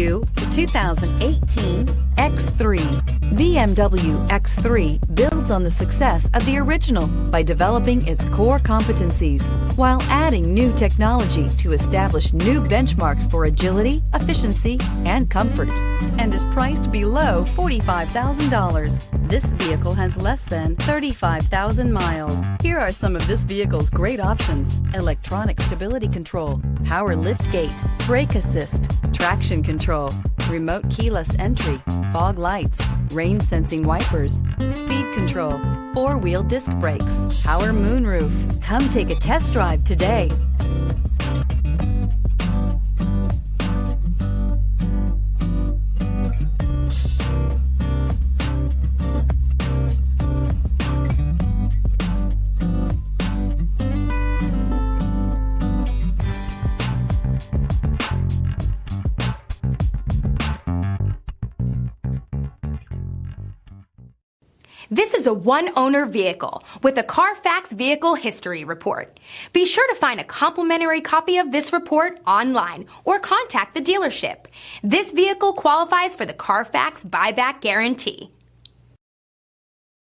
you the 2018 X3. BMW X3 builds on the success of the original by developing its core competencies while adding new technology to establish new benchmarks for agility, efficiency, and comfort, and is priced below $45,000. This vehicle has less than 35,000 miles. Here are some of this vehicle's great options: electronic stability control, power liftgate, brake assist, traction control, remote keyless entry, fog lights, rain sensing wipers, speed control, four-wheel disc brakes, power moonroof. Come take a test drive today. This is a one-owner vehicle with a Carfax Vehicle History Report. Be sure to find a complimentary copy of this report online or contact the dealership. This vehicle qualifies for the Carfax Buyback Guarantee.